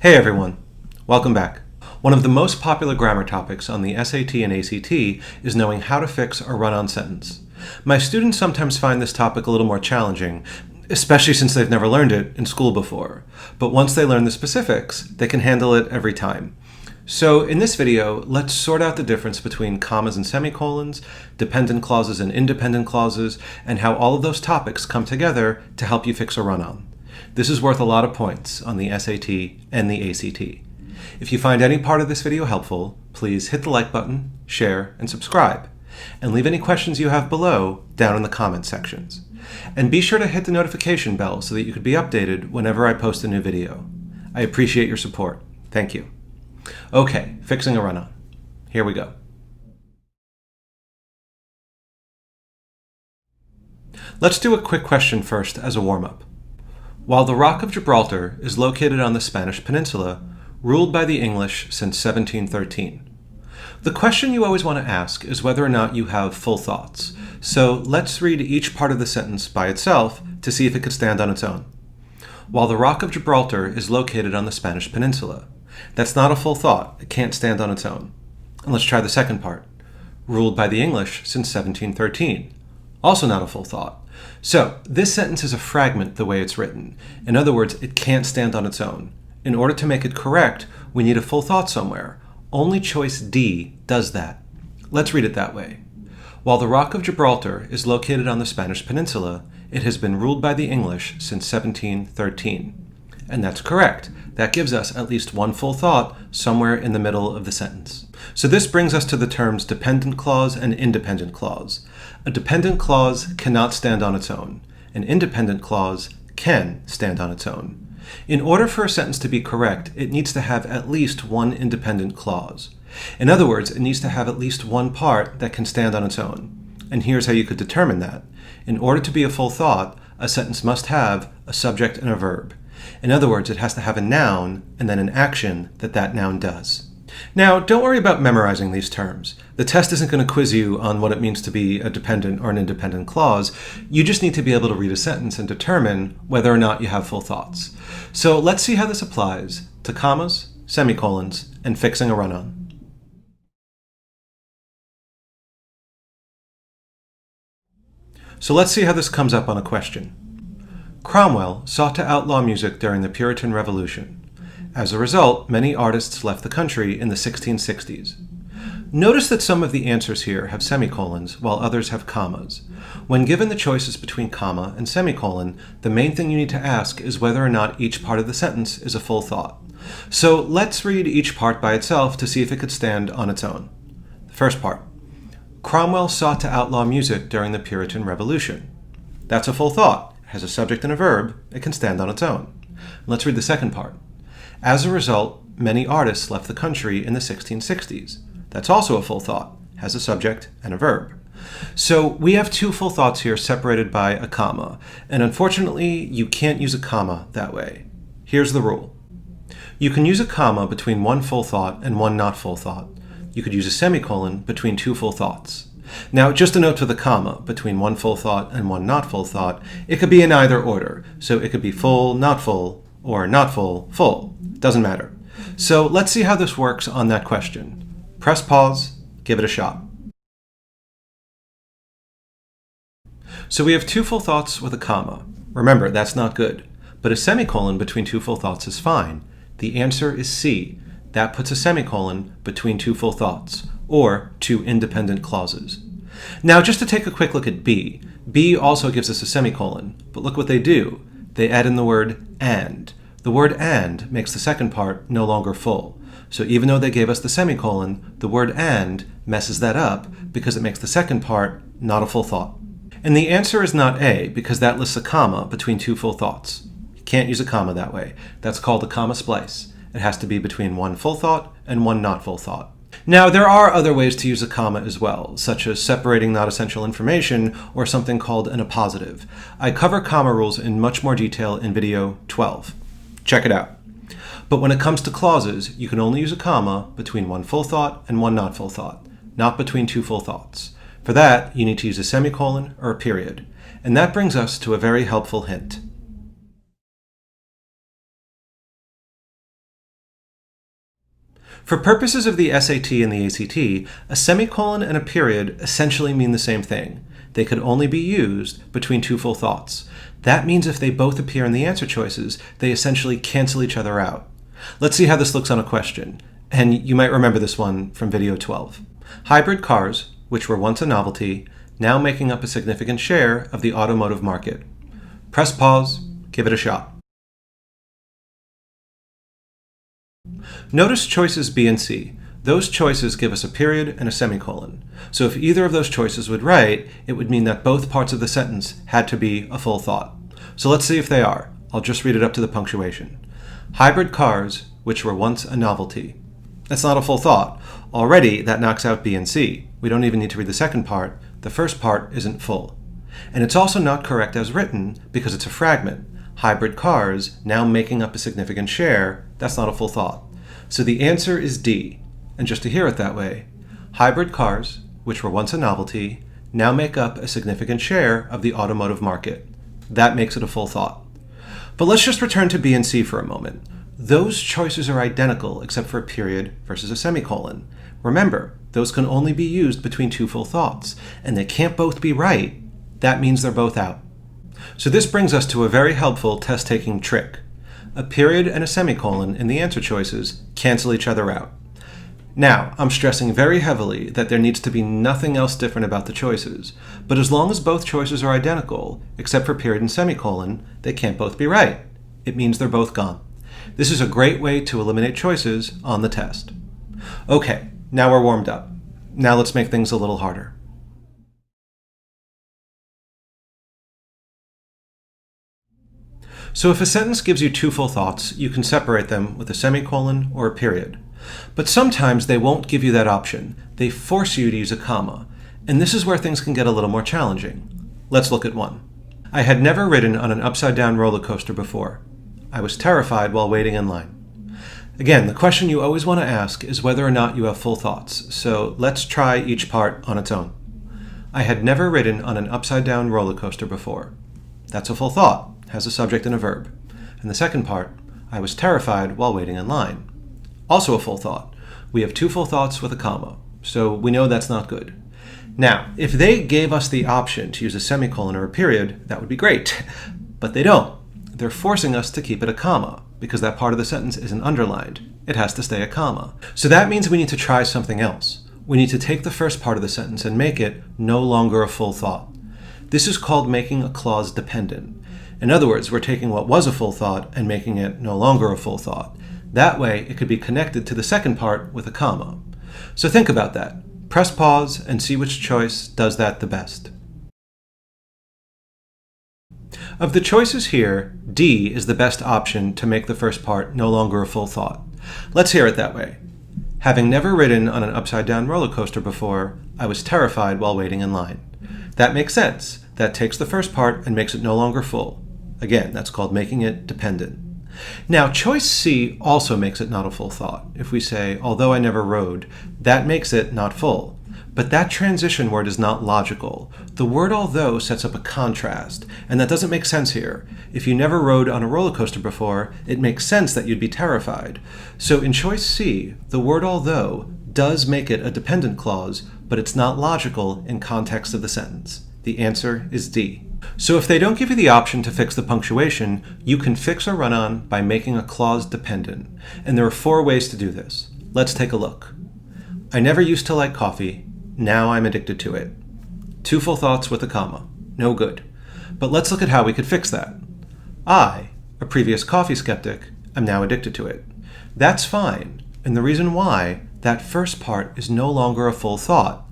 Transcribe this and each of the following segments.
Hey everyone, welcome back. One of the most popular grammar topics on the SAT and ACT is knowing how to fix a run-on sentence. My students sometimes find this topic a little more challenging, especially since they've never learned it in school before. But once they learn the specifics, they can handle it every time. So in this video, let's sort out the difference between commas and semicolons, dependent clauses and independent clauses, and how all of those topics come together to help you fix a run-on. This is worth a lot of points on the SAT and the ACT. If you find any part of this video helpful, please hit the like button, share, and subscribe. And leave any questions you have below down in the comment sections. And be sure to hit the notification bell so that you can be updated whenever I post a new video. I appreciate your support. Thank you. Okay, fixing a run-on. Here we go. Let's do a quick question first as a warm-up. While the Rock of Gibraltar is located on the Spanish Peninsula, ruled by the English since 1713. The question you always want to ask is whether or not you have full thoughts. So let's read each part of the sentence by itself to see if it could stand on its own. While the Rock of Gibraltar is located on the Spanish Peninsula. That's not a full thought. It can't stand on its own. And let's try the second part. Ruled by the English since 1713. Also not a full thought. So this sentence is a fragment the way it's written. In other words, it can't stand on its own. In order to make it correct, we need a full thought somewhere. Only choice D does that. Let's read it that way. While the Rock of Gibraltar is located on the Spanish Peninsula, it has been ruled by the English since 1713. And that's correct. That gives us at least one full thought somewhere in the middle of the sentence. So this brings us to the terms dependent clause and independent clause. A dependent clause cannot stand on its own. An independent clause can stand on its own. In order for a sentence to be correct, it needs to have at least one independent clause. In other words, it needs to have at least one part that can stand on its own. And here's how you could determine that. In order to be a full thought, a sentence must have a subject and a verb. In other words, it has to have a noun and then an action that noun does. Now, don't worry about memorizing these terms. The test isn't going to quiz you on what it means to be a dependent or an independent clause. You just need to be able to read a sentence and determine whether or not you have full thoughts. So let's see how this applies to commas, semicolons, and fixing a run-on. So let's see how this comes up on a question. Cromwell sought to outlaw music during the Puritan Revolution. As a result, many artists left the country in the 1660s. Notice that some of the answers here have semicolons, while others have commas. When given the choices between comma and semicolon, the main thing you need to ask is whether or not each part of the sentence is a full thought. So let's read each part by itself to see if it could stand on its own. The first part. Cromwell sought to outlaw music during the Puritan Revolution. That's a full thought. It has a subject and a verb. It can stand on its own. Let's read the second part. As a result, many artists left the country in the 1660s. That's also a full thought, has a subject and a verb. So we have two full thoughts here separated by a comma, and unfortunately you can't use a comma that way. Here's the rule. You can use a comma between one full thought and one not full thought. You could use a semicolon between two full thoughts. Now, just a note to the comma, between one full thought and one not full thought, it could be in either order. So it could be full, not full, or not full, full. Doesn't matter. So let's see how this works on that question. Press pause, give it a shot. So we have two full thoughts with a comma. Remember, that's not good. But a semicolon between two full thoughts is fine. The answer is C. That puts a semicolon between two full thoughts, or two independent clauses. Now, just to take a quick look at B. B also gives us a semicolon, but look what they do. They add in the word and. The word and makes the second part no longer full. So even though they gave us the semicolon, the word and messes that up because it makes the second part not a full thought. And the answer is not A, because that lists a comma between two full thoughts. You can't use a comma that way. That's called a comma splice. It has to be between one full thought and one not full thought. Now, there are other ways to use a comma as well, such as separating not essential information or something called an appositive. I cover comma rules in much more detail in video 12. Check it out. But when it comes to clauses, you can only use a comma between one full thought and one not full thought, not between two full thoughts. For that, you need to use a semicolon or a period. And that brings us to a very helpful hint. For purposes of the SAT and the ACT, a semicolon and a period essentially mean the same thing. They could only be used between two full thoughts. That means if they both appear in the answer choices, they essentially cancel each other out. Let's see how this looks on a question. And you might remember this one from video 12. Hybrid cars, which were once a novelty, now making up a significant share of the automotive market. Press pause, give it a shot. Notice choices B and C. Those choices give us a period and a semicolon. So if either of those choices would write, it would mean that both parts of the sentence had to be a full thought. So let's see if they are. I'll just read it up to the punctuation. Hybrid cars, which were once a novelty. That's not a full thought. Already, that knocks out B and C. We don't even need to read the second part. The first part isn't full. And it's also not correct as written because it's a fragment. Hybrid cars, now making up a significant share, that's not a full thought. So the answer is D. And just to hear it that way, hybrid cars, which were once a novelty, now make up a significant share of the automotive market. That makes it a full thought. But let's just return to B and C for a moment. Those choices are identical except for a period versus a semicolon. Remember, those can only be used between two full thoughts, and they can't both be right. That means they're both out. So this brings us to a very helpful test-taking trick. A period and a semicolon in the answer choices cancel each other out. Now, I'm stressing very heavily that there needs to be nothing else different about the choices, but as long as both choices are identical, except for period and semicolon, they can't both be right. It means they're both gone. This is a great way to eliminate choices on the test. Okay, now we're warmed up. Now let's make things a little harder. So if a sentence gives you two full thoughts, you can separate them with a semicolon or a period. But sometimes they won't give you that option. They force you to use a comma. And this is where things can get a little more challenging. Let's look at one. I had never ridden on an upside-down roller coaster before. I was terrified while waiting in line. Again, the question you always want to ask is whether or not you have full thoughts. So let's try each part on its own. I had never ridden on an upside-down roller coaster before. That's a full thought. Has a subject and a verb. And the second part, I was terrified while waiting in line. Also a full thought. We have two full thoughts with a comma, so we know that's not good. Now, if they gave us the option to use a semicolon or a period, that would be great. But they don't. They're forcing us to keep it a comma, because that part of the sentence isn't underlined. It has to stay a comma. So that means we need to try something else. We need to take the first part of the sentence and make it no longer a full thought. This is called making a clause dependent. In other words, we're taking what was a full thought and making it no longer a full thought. That way, it could be connected to the second part with a comma. So think about that. Press pause and see which choice does that the best. Of the choices here, D is the best option to make the first part no longer a full thought. Let's hear it that way. Having never ridden on an upside-down roller coaster before, I was terrified while waiting in line. That makes sense. That takes the first part and makes it no longer full. Again, that's called making it dependent. Now, choice C also makes it not a full thought. If we say, although I never rode, that makes it not full. But that transition word is not logical. The word although sets up a contrast, and that doesn't make sense here. If you never rode on a roller coaster before, it makes sense that you'd be terrified. So in choice C, the word although does make it a dependent clause, but it's not logical in context of the sentence. The answer is D. So if they don't give you the option to fix the punctuation, you can fix a run-on by making a clause dependent. And there are 4 ways to do this. Let's take a look. I never used to like coffee. Now I'm addicted to it. 2 full thoughts with a comma. No good. But let's look at how we could fix that. I, a previous coffee skeptic, am now addicted to it. That's fine. And the reason why, that first part is no longer a full thought.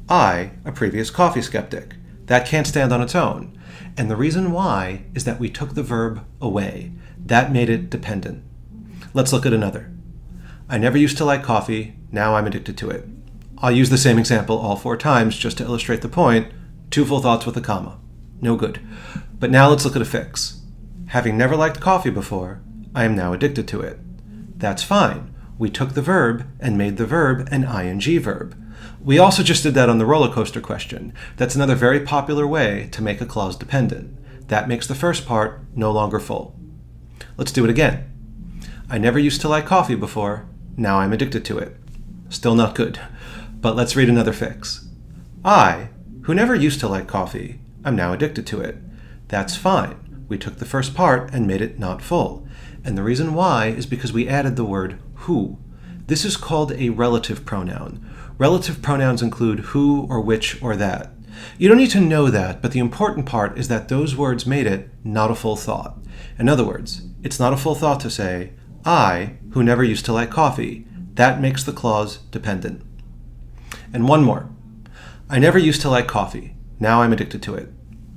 I, a previous coffee skeptic. That can't stand on its own. And the reason why is that we took the verb away. That made it dependent. Let's look at another. I never used to like coffee. Now I'm addicted to it. I'll use the same example all 4 times just to illustrate the point. 2 full thoughts with a comma. No good. But now let's look at a fix. Having never liked coffee before, I am now addicted to it. That's fine. We took the verb and made the verb an ing verb. We also just did that on the roller coaster question. That's another very popular way to make a clause dependent. That makes the first part no longer full. Let's do it again. I never used to like coffee before. now I'm addicted to it. Still not good. But let's read another fix. I, who never used to like coffee, am now addicted to it. That's fine. We took the first part and made it not full. And the reason why is because we added the word who. This is called a relative pronoun. Relative pronouns include who or which or that. You don't need to know that, but the important part is that those words made it not a full thought. In other words, it's not a full thought to say, I, who never used to like coffee. That makes the clause dependent. And one more. I never used to like coffee. Now I'm addicted to it.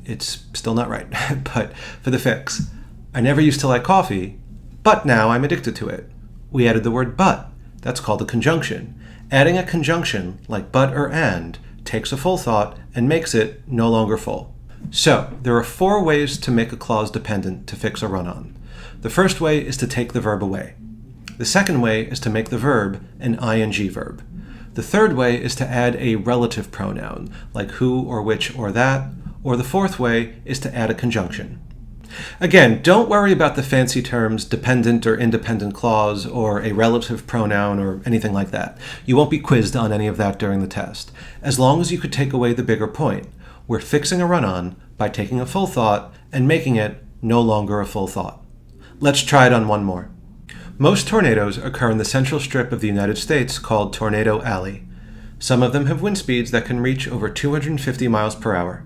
It's still not right, but for the fix. I never used to like coffee, but now I'm addicted to it. We added the word but. That's called a conjunction. Adding a conjunction, like but or and, takes a full thought and makes it no longer full. So, there are 4 ways to make a clause dependent to fix a run-on. The first way is to take the verb away. The second way is to make the verb an ing verb. The third way is to add a relative pronoun, like who or which or that, or the fourth way is to add a conjunction. Again, don't worry about the fancy terms dependent or independent clause or a relative pronoun or anything like that. You won't be quizzed on any of that during the test. As long as you could take away the bigger point, we're fixing a run-on by taking a full thought and making it no longer a full thought. Let's try it on one more. Most tornadoes occur in the central strip of the United States called Tornado Alley. Some of them have wind speeds that can reach over 250 miles per hour.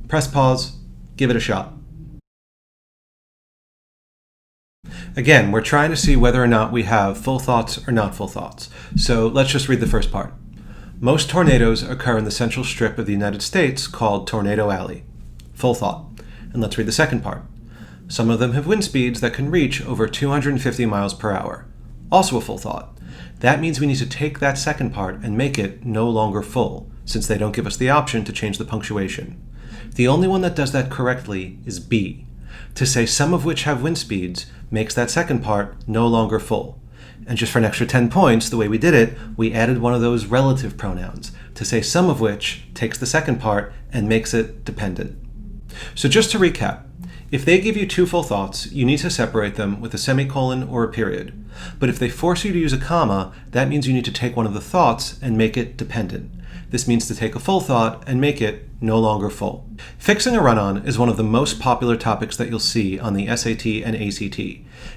Press pause, give it a shot. Again, we're trying to see whether or not we have full thoughts or not full thoughts. So let's just read the first part. Most tornadoes occur in the central strip of the United States called Tornado Alley. Full thought. And let's read the second part. Some of them have wind speeds that can reach over 250 miles per hour. Also a full thought. That means we need to take that second part and make it no longer full, since they don't give us the option to change the punctuation. The only one that does that correctly is B. To say some of which have wind speeds makes that second part no longer full. And just for an extra 10 points, the way we did it, we added one of those relative pronouns. To say some of which takes the second part and makes it dependent. So just to recap, if they give you 2 full thoughts, you need to separate them with a semicolon or a period. But if they force you to use a comma, that means you need to take one of the thoughts and make it dependent. This means to take a full thought and make it no longer full. Fixing a run-on is one of the most popular topics that you'll see on the SAT and ACT.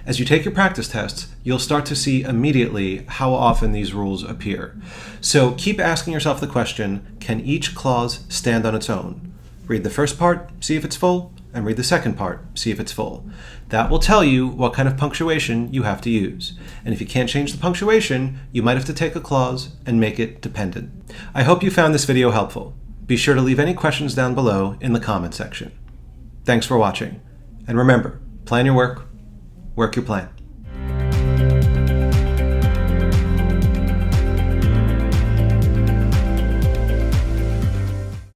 As you take your practice tests, you'll start to see immediately how often these rules appear. So keep asking yourself the question, can each clause stand on its own? Read the first part, see if it's full, and read the second part, see if it's full. That will tell you what kind of punctuation you have to use. And if you can't change the punctuation, you might have to take a clause and make it dependent. I hope you found this video helpful. Be sure to leave any questions down below in the comment section. Thanks for watching. And remember, plan your work, work your plan.